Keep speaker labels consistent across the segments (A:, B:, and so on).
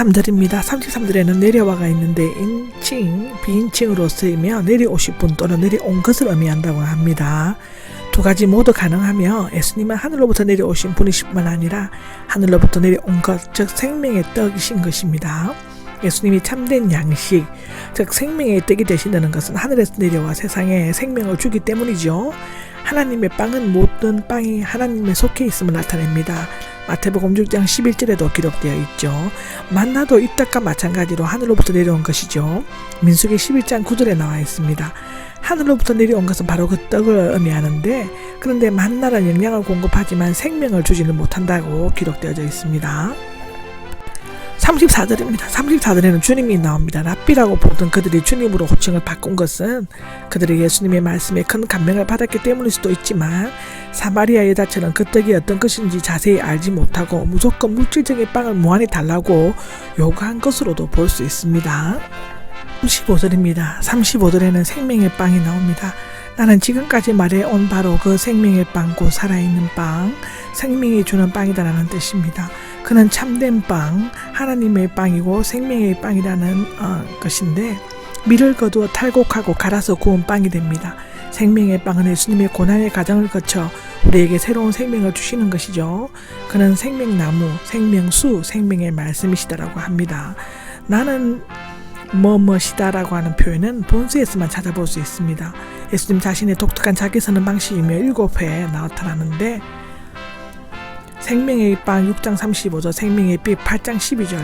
A: 33절입니다. 33절에는 내려와가 있는데 인칭, 비인칭으로 쓰이며 내려오실 분 또는 내려온 것을 의미한다고 합니다. 두 가지 모두 가능하며 예수님은 하늘로부터 내려오신 분이실 뿐만 아니라 하늘로부터 내려온 것, 즉 생명의 떡이신 것입니다. 예수님이 참된 양식, 즉 생명의 떡이 되신다는 것은 하늘에서 내려와 세상에 생명을 주기 때문이죠. 하나님의 빵은 모든 빵이 하나님에 속해 있음을 나타냅니다. 마태복음 6장 11절에도 기록되어 있죠. 만나도 이 떡과 마찬가지로 하늘로부터 내려온 것이죠. 민수기 11장 9절에 나와 있습니다. 하늘로부터 내려온 것은 바로 그 떡을 의미하는데, 그런데 만나는 영양을 공급하지만 생명을 주지는 못한다고 기록되어져 있습니다. 34절입니다. 34절에는 주님이 나옵니다. 랍비라고 부르던 그들이 주님으로 호칭을 바꾼 것은 그들이 예수님의 말씀에 큰 감명을 받았기 때문일 수도 있지만, 사마리아 여자처럼 그 떡이 어떤 것인지 자세히 알지 못하고 무조건 물질적인 빵을 무한히 달라고 요구한 것으로도 볼 수 있습니다. 35절입니다. 35절에는 생명의 빵이 나옵니다. 나는 지금까지 말해온 바로 그 생명의 빵, 곧 살아있는 빵, 생명이 주는 빵이다라는 뜻입니다. 그는 참된 빵, 하나님의 빵이고 생명의 빵이라는 것인데, 밀을 거두어 탈곡하고 갈아서 구운 빵이 됩니다. 생명의 빵은 예수님의 고난의 과정을 거쳐 우리에게 새로운 생명을 주시는 것이죠. 그는 생명나무, 생명수, 생명의 말씀이시다라고 합니다. 나는 뭐뭐시다라고 하는 표현은 본수에서만 찾아볼 수 있습니다. 예수님 자신의 독특한 자기서는 방식이며 7회 나타나는데, 생명의 빵 6장 35절, 생명의 빛 8장 12절,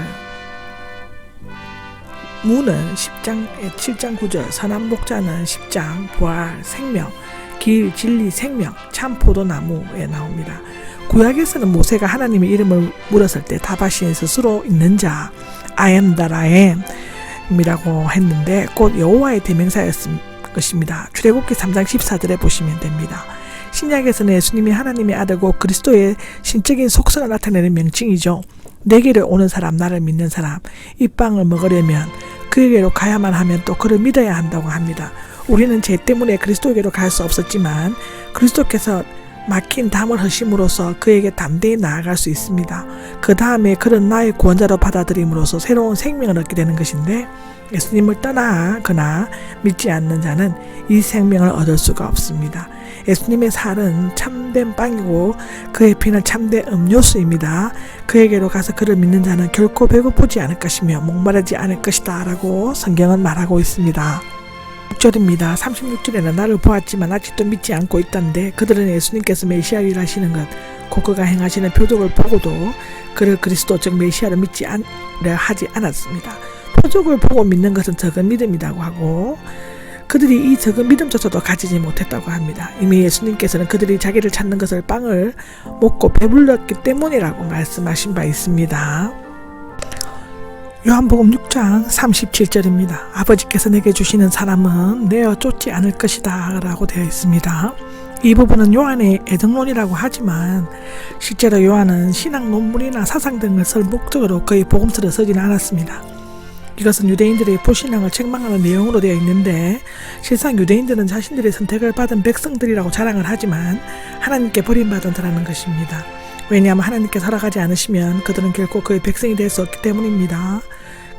A: 무는 10장 7장 9절, 선한 목자는 10장 부활, 생명, 길, 진리, 생명, 참 포도나무에 나옵니다. 구약에서는 모세가 하나님의 이름을 물었을 때 다바시에 스스로 있는 자, I am that I am 이라고 했는데 곧 여호와의 대명사였을 것입니다. 출애굽기 3장 14절에 보시면 됩니다. 신약에서는 예수님이 하나님의 아들고 그리스도의 신적인 속성을 나타내는 명칭이죠. 내게로 오는 사람, 나를 믿는 사람, 이 빵을 먹으려면 그에게로 가야만 하면 또 그를 믿어야 한다고 합니다. 우리는 죄 때문에 그리스도에게로 갈 수 없었지만 그리스도께서 막힌 담을 허심으로써 그에게 담대히 나아갈 수 있습니다. 그 다음에 그는 나의 구원자로 받아들임으로써 새로운 생명을 얻게 되는 것인데, 예수님을 떠나거나 믿지 않는 자는 이 생명을 얻을 수가 없습니다. 예수님의 살은 참된 빵이고 그의 피는 참된 음료수입니다. 그에게로 가서 그를 믿는 자는 결코 배고프지 않을 것이며 목마르지 않을 것이다 라고 성경은 말하고 있습니다. 36절입니다. 36절에는 나를 보았지만 아직도 믿지 않고 있던데, 그들은 예수님께서 메시아를 하시는 것, 곧 그가 행하시는 표적을 보고도 그를 그리스도 즉 메시아를 믿지 하지 않았습니다. 표적을 보고 믿는 것은 적은 믿음이라고 하고, 그들이 이 적은 믿음조차도 가지지 못했다고 합니다. 이미 예수님께서는 그들이 자기를 찾는 것을 빵을 먹고 배불렀기 때문이라고 말씀하신 바 있습니다. 요한복음 6장 37절입니다. 아버지께서 내게 주시는 사람은 내어 쫓지 않을 것이다 라고 되어 있습니다. 이 부분은 요한의 애정론이라고 하지만 실제로 요한은 신학 논문이나 사상 등을 쓸 목적으로 거의 복음서를 쓰지는 않았습니다. 이것은 유대인들의 불신앙을 책망하는 내용으로 되어 있는데, 실상 유대인들은 자신들의 선택을 받은 백성들이라고 자랑을 하지만 하나님께 버림받은 자라는 것입니다. 왜냐하면 하나님께 살아가지 않으시면 그들은 결코 그의 백성이 될 수 없기 때문입니다.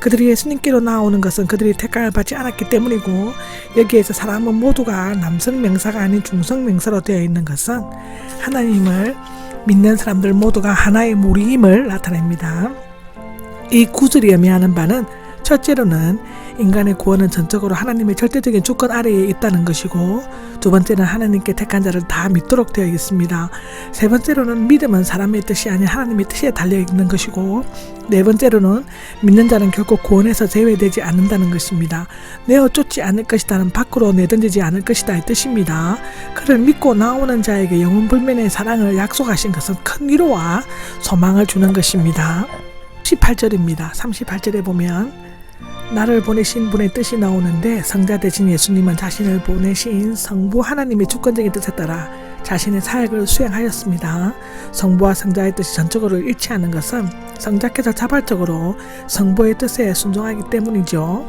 A: 그들이 예수님께로 나오는 것은 그들이 택감을 받지 않았기 때문이고, 여기에서 사람은 모두가 남성명사가 아닌 중성명사로 되어 있는 것은 하나님을 믿는 사람들 모두가 하나의 무리임을 나타냅니다. 이 구절이 의미하는 바는 첫째로는 인간의 구원은 전적으로 하나님의 절대적인 주권 아래에 있다는 것이고, 두 번째는 하나님께 택한 자를 다 믿도록 되어 있습니다. 세 번째로는 믿음은 사람의 뜻이 아닌 하나님의 뜻에 달려있는 것이고, 네 번째로는 믿는 자는 결코 구원에서 제외되지 않는다는 것입니다. 내어 쫓지 않을 것이다는 밖으로 내던지지 않을 것이다 이 뜻입니다. 그를 믿고 나오는 자에게 영원불면의 사랑을 약속하신 것은 큰 위로와 소망을 주는 것입니다. 38절입니다. 38절에 보면 나를 보내신 분의 뜻이 나오는데, 성자 되신 예수님은 자신을 보내신 성부 하나님의 주권적인 뜻에 따라 자신의 사역을 수행하였습니다. 성부와 성자의 뜻이 전적으로 일치하는 것은 성자께서 자발적으로 성부의 뜻에 순종하기 때문이죠.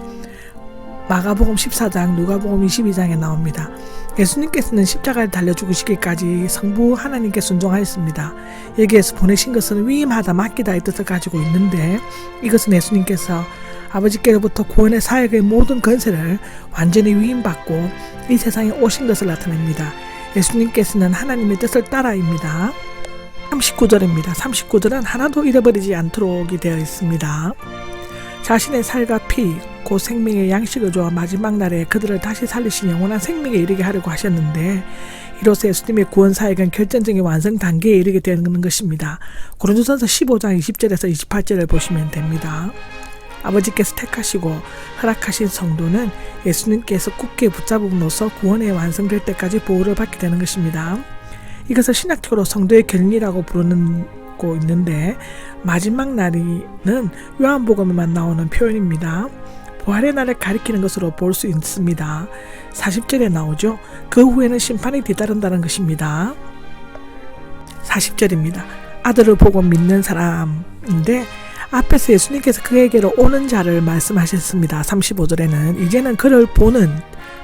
A: 마가복음 14장, 누가복음 22장에 나옵니다. 예수님께서는 십자가를 달려 죽으시기까지 성부 하나님께 순종하였습니다. 여기에서 보내신 것은 위임하다 맡기다의 뜻을 가지고 있는데, 이것은 예수님께서 아버지께로부터 구원의 사역의 모든 권세를 완전히 위임받고 이 세상에 오신 것을 나타냅니다. 예수님께서는 하나님의 뜻을 따라입니다. 39절입니다. 39절은 하나도 잃어버리지 않도록이 되어 있습니다. 자신의 살과 피, 곧 생명의 양식을 주어 마지막 날에 그들을 다시 살리신 영원한 생명에 이르게 하려고 하셨는데, 이로써 예수님의 구원 사역은 결정적인 완성 단계에 이르게 되는 것입니다. 고린도전서 15장 20절에서 28절을 보시면 됩니다. 아버지께서 택하시고 허락하신 성도는 예수님께서 굳게 붙잡음으로써 구원에 완성될 때까지 보호를 받게 되는 것입니다. 이것을 신학적으로 성도의 결리라고 부르고 있는데, 마지막 날이는 요한복음에만 나오는 표현입니다. 부활의 날을 가리키는 것으로 볼 수 있습니다. 40절에 나오죠. 그 후에는 심판이 뒤따른다는 것입니다. 40절입니다. 아들을 보고 믿는 사람인데, 앞에서 예수님께서 그에게로 오는 자를 말씀하셨습니다. 35절에는 이제는 그를 보는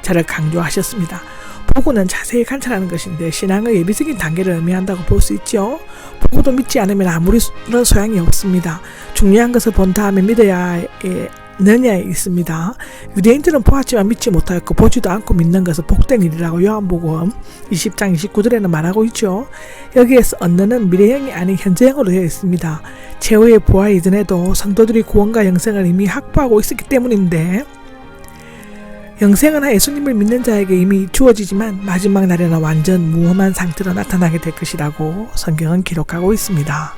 A: 자를 강조하셨습니다. 보고는 자세히 관찰하는 것인데 신앙의 예비적인 단계를 의미한다고 볼 수 있죠. 보고도 믿지 않으면 아무리 소양이 없습니다. 중요한 것을 본 다음에 믿어야 느냐에 있습니다. 유대인들은 보았지만 믿지 못하였고 보지도 않고 믿는 것은 복된 일이라고 요한복음 20장 29절에는 말하고 있죠. 여기에서 얻는 미래형이 아닌 현재형으로 되어 있습니다. 최후의 부활 이전에도 성도들이 구원과 영생을 이미 확보하고 있었기 때문인데, 영생은 예수님을 믿는 자에게 이미 주어지지만 마지막 날에는 완전 무험한 상태로 나타나게 될 것이라고 성경은 기록하고 있습니다.